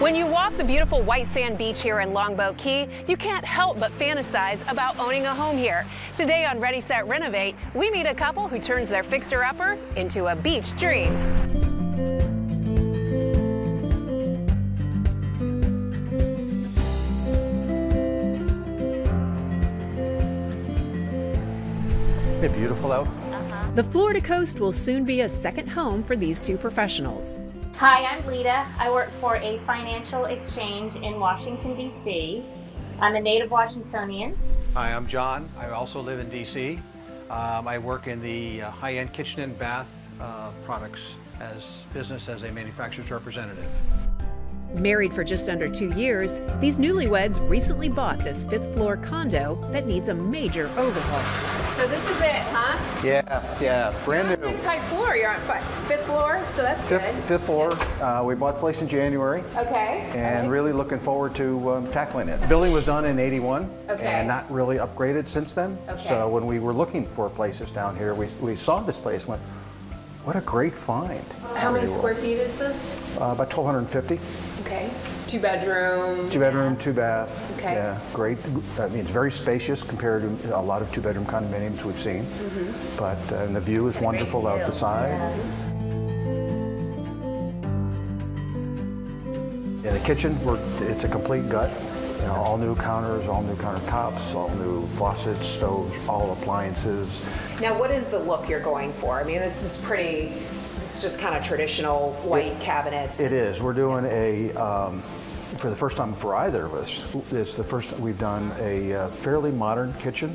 When you walk the beautiful white sand beach here in Longboat Key, you can't help but fantasize about owning a home here. Today on Ready, Set, Renovate, we meet a couple who turns their fixer-upper into a beach dream. Isn't it beautiful out? The Florida coast will soon be a second home for these two professionals. Hi, I'm Lita. I work for a financial exchange in Washington, D.C. I'm a native Washingtonian. Hi, I'm John. I also live in D.C. I work in the high-end kitchen and bath products business as a manufacturer's representative. Married for just under 2 years, these newlyweds recently bought this fifth-floor condo that needs a major overhaul. So this is it, huh? Yeah, brand new. Nice high floor. You're on fifth floor, so that's good. Fifth floor. We bought the place in January. Okay. And really looking forward to tackling it. The building was done in '81. Okay. And not really upgraded since then. Okay. So when we were looking for places down here, we saw this place and went, what a great find. How many square feet is this? About 1,250. Okay. 2 bedroom. 2 bedroom, 2 baths. Okay. Yeah, great. I mean, it's very spacious compared to a lot of 2-bedroom condominiums we've seen. But and the view is wonderful out the side. In the kitchen, it's a complete gut. You know, all new counters, all new countertops, all new faucets, stoves, all appliances. Now, what is the look you're going for? I mean, this is just kind of traditional white cabinets. It is. We're doing for the first time for either of us, it's the first time we've done a fairly modern kitchen.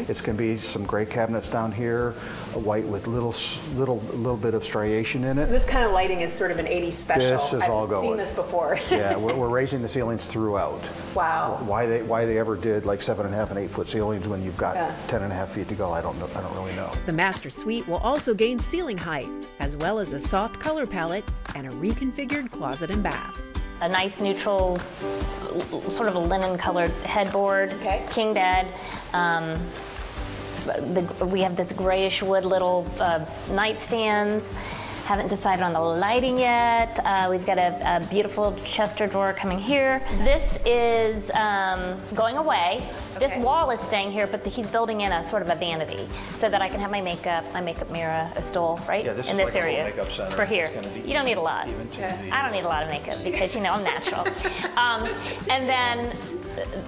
It's going to be some great cabinets down here, white with little bit of striation in it. This kind of lighting is sort of an 80s special. This is all going. I've seen this before. Yeah, we're raising the ceilings throughout. Wow. Why they ever did like 7.5 and 8 foot ceilings when you've got 10.5 feet to go, I don't really know. The master suite will also gain ceiling height, as well as a soft color palette and a reconfigured closet and bath. A nice neutral, sort of a linen colored headboard, king bed. We have this grayish wood little nightstands. Haven't decided on the lighting yet. We've got a beautiful Chester drawer coming here. This is going away. This wall is staying here, but he's building in a sort of a vanity so that I can have my makeup mirror, a stool, right? Yeah, this in is this like a area little makeup center. for here. It's gonna be you don't need a lot. I don't need a lot of makeup because I'm natural. And then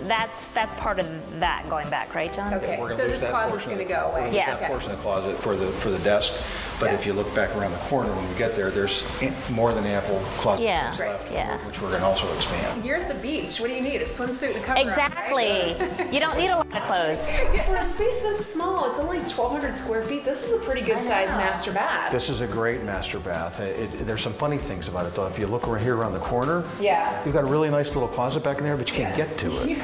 that's part of that going back, right, John? Okay. We're So this closet's going to go away. Yeah. That portion of the closet for the desk. But if you look back around the corner when we get there, there's more than ample closet space left, which we're going to also expand. You're at the beach. What do you need? A swimsuit and a cover-up, Exactly. right? You don't need a lot of clothes. For a space this small, it's only 1,200 square feet. This is a pretty good sized master bath. This is a great master bath. There's some funny things about it though. If you look over here around the corner, you've got a really nice little closet back in there, but you can't get to it.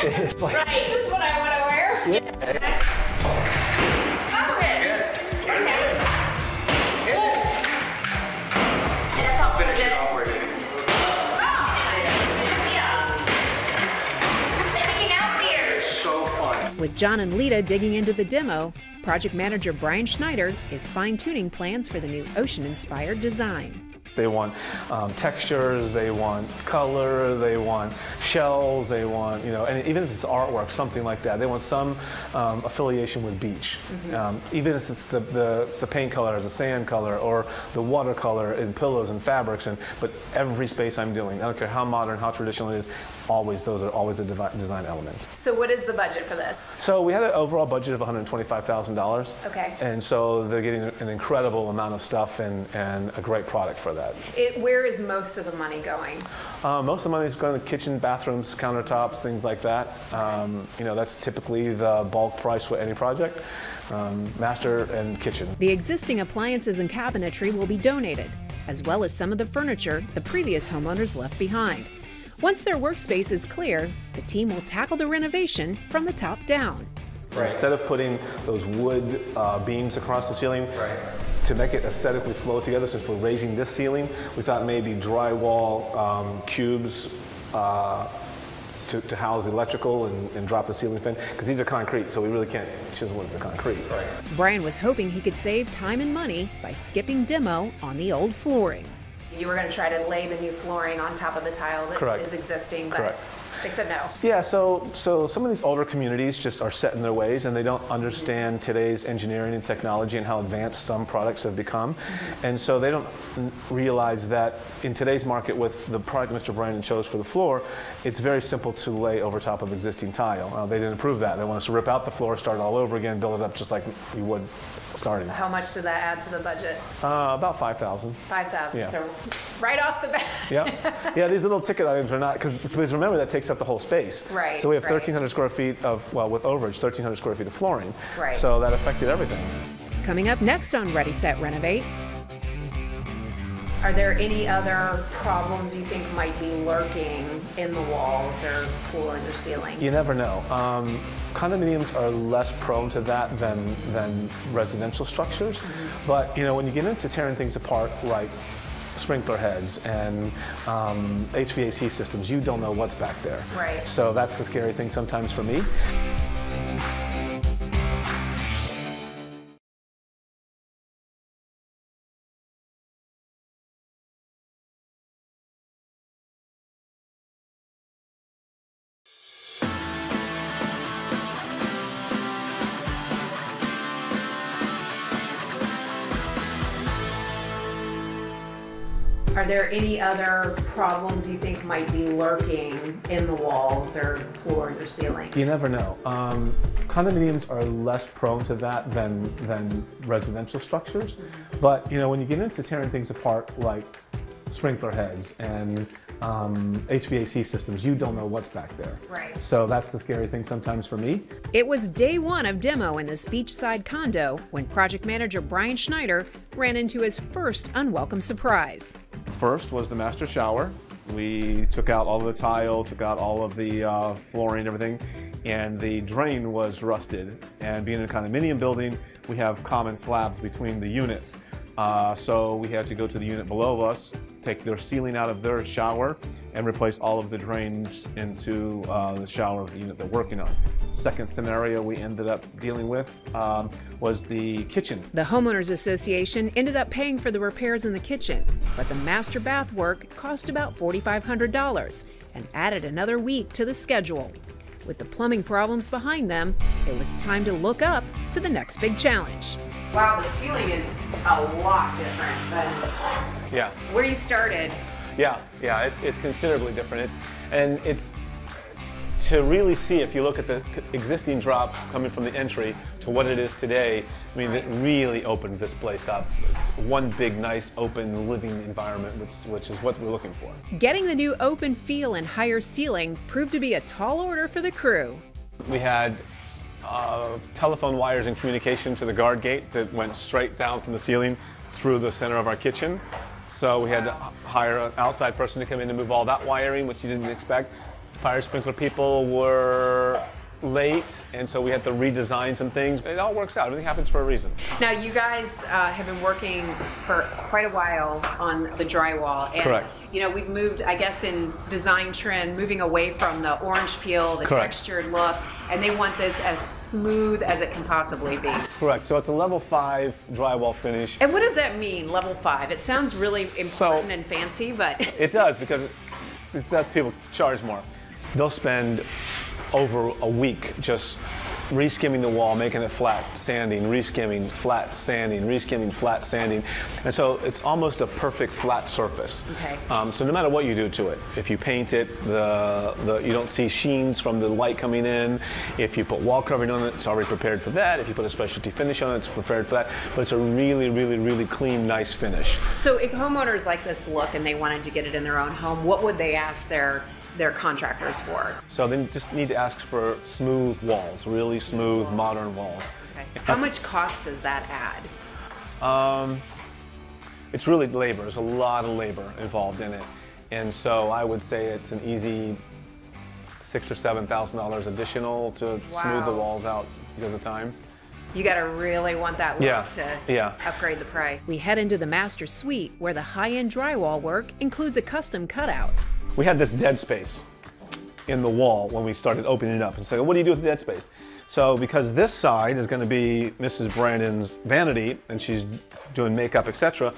It's like, Right. Is this what I want to wear? Yeah. Finish it off right here. So fun. With John and Lita digging into the demo, project manager Brian Schneider is fine-tuning plans for the new ocean-inspired design. They want textures, they want color, they want shells, they want, and even if it's artwork, something like that. They want some affiliation with beach. Even if it's the paint color as a sand color or the watercolor in pillows and fabrics, but every space I'm doing, I don't care how modern, how traditional it is, those are always the design elements. So what is the budget for this? So we had an overall budget of $125,000. Okay. And so they're getting an incredible amount of stuff and a great product for that. Where is most of the money going? Most of the money is going to kitchen, bathrooms, countertops, things like that. That's typically the bulk price with any project. Master and kitchen. The existing appliances and cabinetry will be donated, as well as some of the furniture the previous homeowners left behind. Once their workspace is clear, the team will tackle the renovation from the top down. Instead of putting those wood beams across the ceiling, to make it aesthetically flow together, since we're raising this ceiling, we thought maybe drywall cubes to house the electrical and drop the ceiling fan, because these are concrete, so we really can't chisel into the concrete. Brian was hoping he could save time and money by skipping demo on the old flooring. You were going to try to lay the new flooring on top of the tile that Correct. is existing, but Correct. they said no. Yeah, so some of these older communities just are set in their ways and they don't understand today's engineering and technology and how advanced some products have become. And so they don't realize that in today's market with the product Mr. Brandon chose for the floor, it's very simple to lay over top of existing tile. They didn't approve that. They want us to rip out the floor, start all over again, build it up just like we would starting. How much did that add to the budget? About 5,000. 5,000, Yeah. so right off the bat. Yeah, these little ticket items are not, because remember that takes up the whole space. Right, So we have right. 1,300 square feet of, well, with overage, 1,300 square feet of flooring. Right. So that affected everything. Coming up next on Ready, Set, Renovate. Are there any other problems you think might be lurking in the walls or floors or ceiling? You never know. Condominiums are less prone to that than residential structures. But you know, when you get into tearing things apart, like sprinkler heads and HVAC systems, you don't know what's back there. Right. So that's the scary thing sometimes for me. Are there any other problems you think might be lurking in the walls or floors or ceiling? You never know. Condominiums are less prone to that than residential structures. But you know, when you get into tearing things apart, like sprinkler heads and HVAC systems, you don't know what's back there. Right. So that's the scary thing sometimes for me. It was day one of demo in this beachside condo when project manager Brian Schneider ran into his first unwelcome surprise. First was the master shower. We took out all of the tile, took out all of the flooring and everything, and the drain was rusted. And being in a condominium building, we have common slabs between the units. So we had to go to the unit below us, take their ceiling out of their shower, and replace all of the drains into the shower unit they're working on. Second scenario we ended up dealing with was the kitchen. The Homeowners Association ended up paying for the repairs in the kitchen, but the master bath work cost about $4,500 and added another week to the schedule. With the plumbing problems behind them, it was time to look up to the next big challenge. Wow, the ceiling is a lot different than Yeah. where you started. Yeah, it's considerably different. It's to really see, if you look at the existing drop coming from the entry to what it is today, I mean, it really opened this place up. It's one big, nice, open, living environment, which is what we're looking for. Getting the new open feel and higher ceiling proved to be a tall order for the crew. We had telephone wires and communication to the guard gate that went straight down from the ceiling through the center of our kitchen. So we had to hire an outside person to come in and move all that wiring, which you didn't expect. Fire sprinkler people were late, and so we had to redesign some things. It all works out. Everything happens for a reason. Now, you guys have been working for quite a while on the drywall. And, Correct. you know, we've moved, I guess, in design trend, moving away from the orange peel, the Correct. textured look, and they want this as smooth as it can possibly be. Correct. So it's a level 5 drywall finish. And what does that mean, level 5? It sounds really important and fancy, but... It does, because that's people charge more. They'll spend over a week just re-skimming the wall, making it flat, sanding, re-skimming, flat, sanding, re-skimming, flat, sanding. And so it's almost a perfect flat surface. Okay. So no matter what you do to it, if you paint it, you don't see sheens from the light coming in. If you put wall covering on it, it's already prepared for that. If you put a specialty finish on it, it's prepared for that. But it's a really, really, really clean, nice finish. So if homeowners like this look and they wanted to get it in their own home, what would they ask their contractors for? So they just need to ask for smooth walls, really smooth, modern walls. Okay. How much cost does that add? It's really labor. There's a lot of labor involved in it. And so I would say it's an easy $6,000 or $7,000 additional to smooth the walls out because of time. You got to really want that look to upgrade the price. We head into the master suite where the high-end drywall work includes a custom cutout. We had this dead space in the wall when we started opening it up. And so what do you do with the dead space? So because this side is going to be Mrs. Brandon's vanity and she's doing makeup, etc.,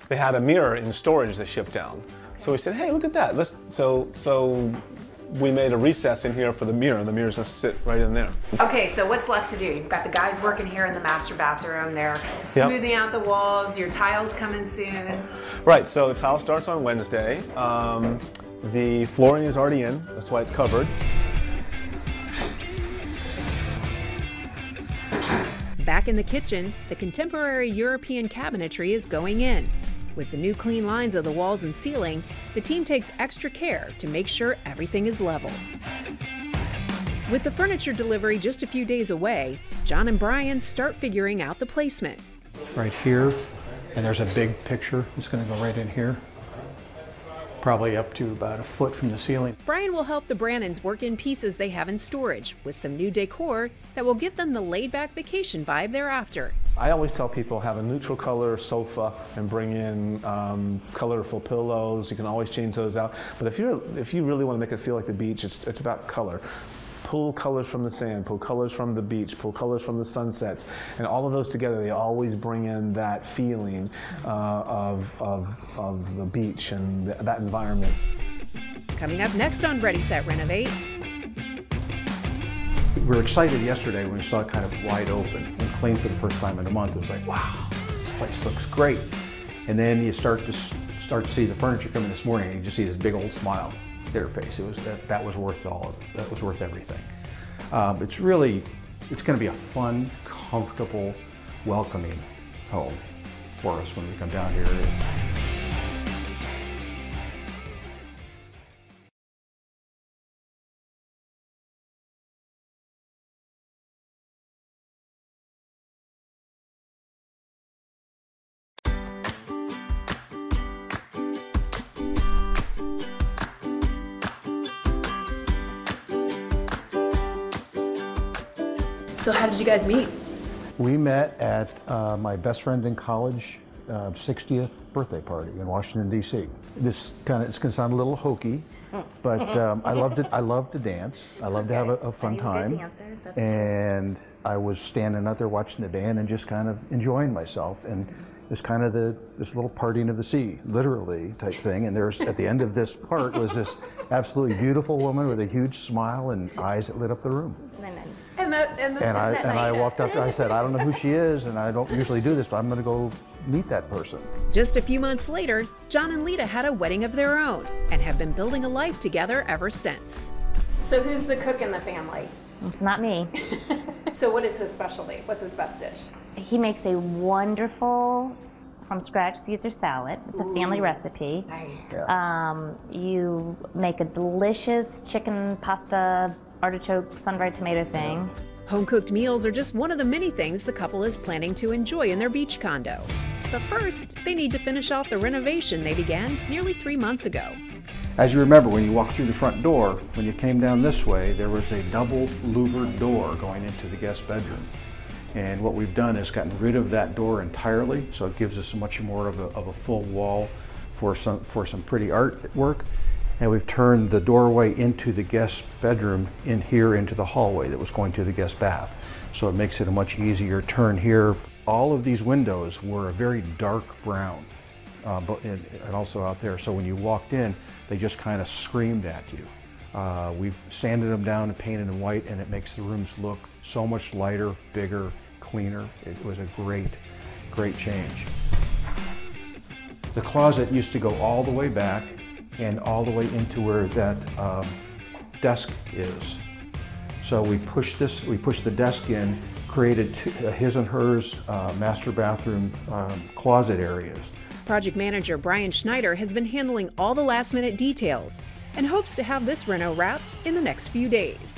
they had a mirror in storage they shipped down. So we said, hey, look at that. So we made a recess in here for the mirror. The mirror's gonna sit right in there. Okay, so what's left to do? You've got the guys working here in the master bathroom. They're smoothing out the walls. Your tiles coming soon. Right, so the tile starts on Wednesday. The flooring is already in, that's why it's covered. Back in the kitchen, the contemporary European cabinetry is going in. With the new clean lines of the walls and ceiling, the team takes extra care to make sure everything is level. With the furniture delivery just a few days away, John and Brian start figuring out the placement. Right here, and there's a big picture. It's going to go right in here. Probably up to about a foot from the ceiling. Brian will help the Brannons work in pieces they have in storage with some new decor that will give them the laid-back vacation vibe they're after. I always tell people have a neutral color sofa and bring in colorful pillows. You can always change those out. But if you really want to make it feel like the beach, it's about color. Pull colors from the sand, pull colors from the beach, pull colors from the sunsets, and all of those together, they always bring in that feeling of the beach and that environment. Coming up next on Ready, Set, Renovate. We were excited yesterday when we saw it kind of wide open and clean for the first time in a month. It was like, wow, this place looks great. And then you start to see the furniture coming this morning, and you just see this big old smile. Their face. It was that was worth that was worth everything. It's going to be a fun, comfortable, welcoming home for us when we come down here. So how did you guys meet? We met at my best friend in college 60th birthday party in Washington, D.C. It's going to sound a little hokey, but I love to dance. I love to have a fun time. And I was standing out there watching the band and just kind of enjoying myself. And it's kind of this little parting of the sea, literally type thing. And there's at the end of this part was this absolutely beautiful woman with a huge smile and eyes that lit up the room. And I walked up and I said, I don't know who she is, and I don't usually do this, but I'm going to go meet that person. Just a few months later, John and Lita had a wedding of their own and have been building a life together ever since. So who's the cook in the family? It's not me. So what is his specialty? What's his best dish? He makes a wonderful from scratch Caesar salad. It's a family recipe. Nice. Yeah. You make a delicious chicken pasta artichoke sun-dried tomato thing. Home-cooked meals are just one of the many things the couple is planning to enjoy in their beach condo. But first, they need to finish off the renovation they began nearly 3 months ago. As you remember, when you walked through the front door, when you came down this way, there was a double louvered door going into the guest bedroom. And what we've done is gotten rid of that door entirely, so it gives us much more of a full wall for some pretty artwork. And we've turned the doorway into the guest bedroom in here into the hallway that was going to the guest bath. So it makes it a much easier turn here. All of these windows were a very dark brown, and also out there. So when you walked in, they just kind of screamed at you. We've sanded them down and painted them white, and it makes the rooms look so much lighter, bigger, cleaner. It was a great, great change. The closet used to go all the way back and all the way into where that desk is. So we pushed the desk in, created his and hers master bathroom closet areas. Project manager Brian Schneider has been handling all the last-minute details and hopes to have this reno wrapped in the next few days.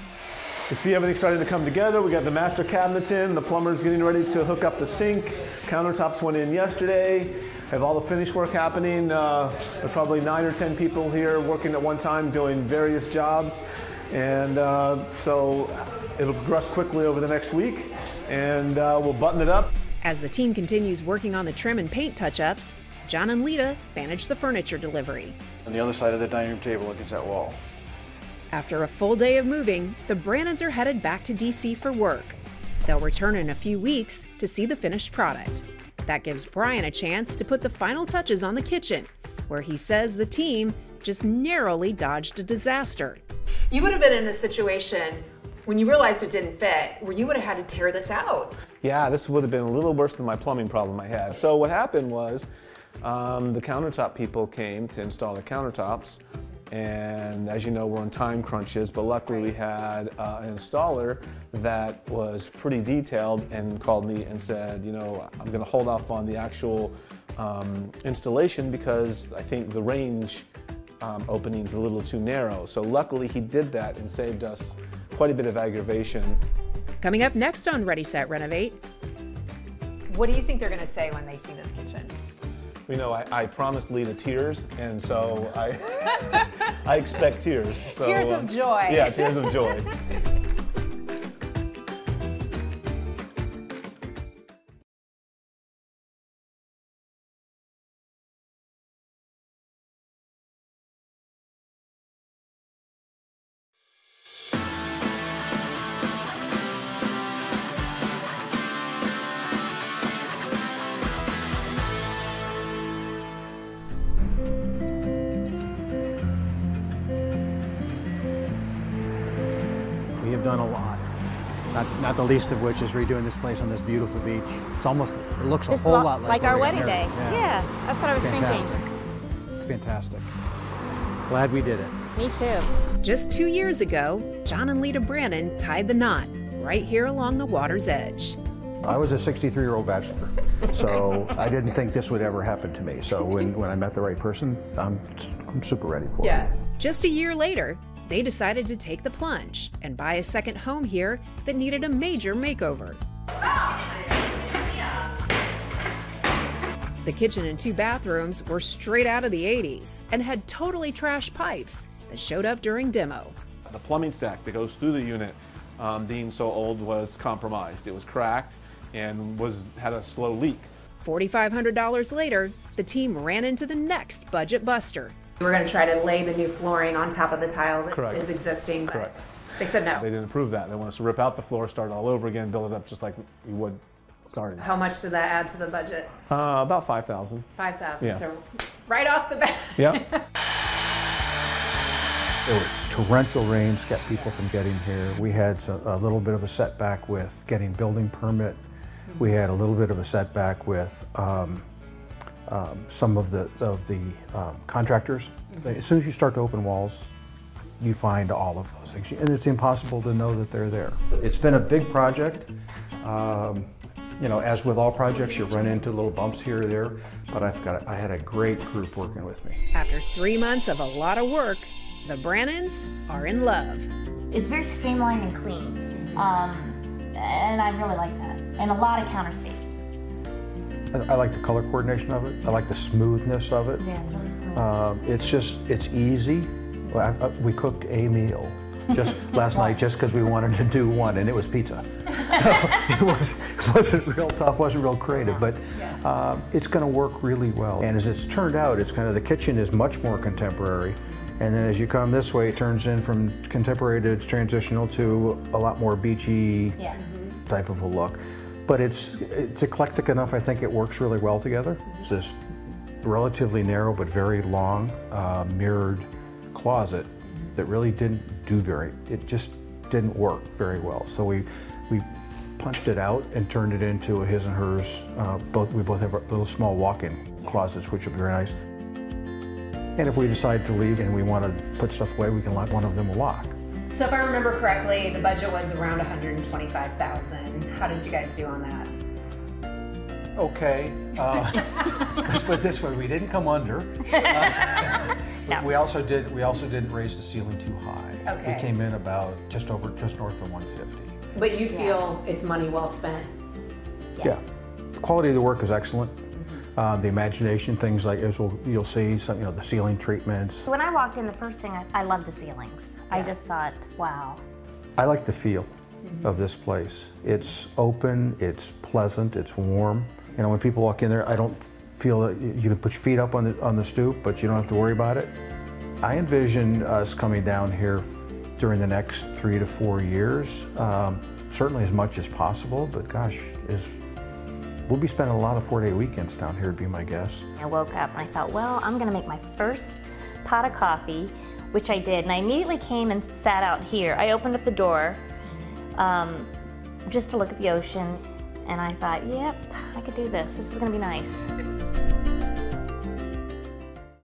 You see everything starting to come together. We got the master cabinets in, the plumber's getting ready to hook up the sink, countertops went in yesterday. Have all the finish work happening. There's probably 9 or 10 people here working at one time doing various jobs. And so it'll progress quickly over the next week, and we'll button it up. As the team continues working on the trim and paint touch-ups, John and Lita manage the furniture delivery. On the other side of the dining room table against that wall. After a full day of moving, the Brannons are headed back to DC for work. They'll return in a few weeks to see the finished product. That gives Brian a chance to put the final touches on the kitchen, where he says the team just narrowly dodged a disaster. You would have been in a situation when you realized it didn't fit, where you would have had to tear this out. Yeah, this would have been a little worse than my plumbing problem I had. So what happened was the countertop people came to install the countertops, and as you know, we're on time crunches, but luckily we had an installer that was pretty detailed and called me and said, you know, I'm going to hold off on the actual installation because I think the range opening's a little too narrow. So luckily he did that and saved us quite a bit of aggravation. Coming up next on Ready, Set, Renovate. What do you think they're going to say when they see this kitchen? You know, I promised Lita tears, and so I expect tears. So, Tears of joy. Yeah, tears of joy. We have done a lot, not the least of which is redoing this place on this beautiful beach. It's almost, it looks a whole lot like where our we wedding got day. married. Yeah, that's what I was Fantastic. thinking. It's fantastic. Glad we did it. Me too. Just 2 years ago, John and Lita Brannon tied the knot right here along the water's edge. I was a 63-year-old bachelor, so I didn't think this would ever happen to me. So when I met the right person, I'm super ready for it. Just a year later, they decided to take the plunge and buy a second home here that needed a major makeover. The kitchen and 2 bathrooms were straight out of the 80s and had totally trashed pipes that showed up during demo. The plumbing stack that goes through the unit, being so old, was compromised. It was cracked and had a slow leak. $4,500 later, the team ran into the next budget buster. We're going to try to lay the new flooring on top of the tile that Correct. is existing. But Correct. They said no. They didn't approve that. They want us to rip out the floor, start all over again, build it up just like we would starting. How much did that add to the budget? About 5,000. 5,000. Yeah. So right off the bat. Yeah. There were torrential rains kept people from getting here. We had a little bit of a setback with getting building permit. We had a little bit of a setback with some of the contractors. As soon as you start to open walls, you find all of those things, and it's impossible to know that they're there. It's been a big project. You know, as with all projects, you run into little bumps here or there, but I had a great group working with me. After 3 months of a lot of work, the Brannons are in love. It's very streamlined and clean, and I really like that. And a lot of counter space. I like the color coordination of it. I like the smoothness of it. Yeah, it's really smooth. It's easy. We cooked a meal just last night just because we wanted to do one, and it was pizza. So it wasn't real tough, wasn't real creative, but it's going to work really well. And as it's turned out, it's kind of, the kitchen is much more contemporary. And then as you come this way, it turns in from contemporary to transitional to a lot more beachy type of a look. But it's eclectic enough, I think it works really well together. It's this relatively narrow but very long mirrored closet that really it just didn't work very well. So we punched it out and turned it into a his and hers. We both have little small walk-in closets, which would be very nice. And if we decide to leave and we want to put stuff away, we can lock one of them a lock. So if I remember correctly, the budget was around $125,000. How did you guys do on that? Okay, let's put it this way: we didn't come under. No. We also didn't raise the ceiling too high. Okay. We came in about just north of 150. But you feel it's money well spent? Yeah, the quality of the work is excellent. The imagination, things like you'll see, some, the ceiling treatments. When I walked in, the first thing, I loved the ceilings. I just thought, wow. I like the feel of this place. It's open, it's pleasant, it's warm. When people walk in there, I don't feel that you can put your feet up on the stoop, but you don't have to worry about it. I envision us coming down here during the next 3 to 4 years, certainly as much as possible, but gosh, as We'll be spending a lot of 4-day weekends down here, would be my guess. I woke up and I thought, well, I'm gonna make my first pot of coffee, which I did, and I immediately came and sat out here. I opened up the door just to look at the ocean, and I thought, yep, I could do this. This is gonna be nice.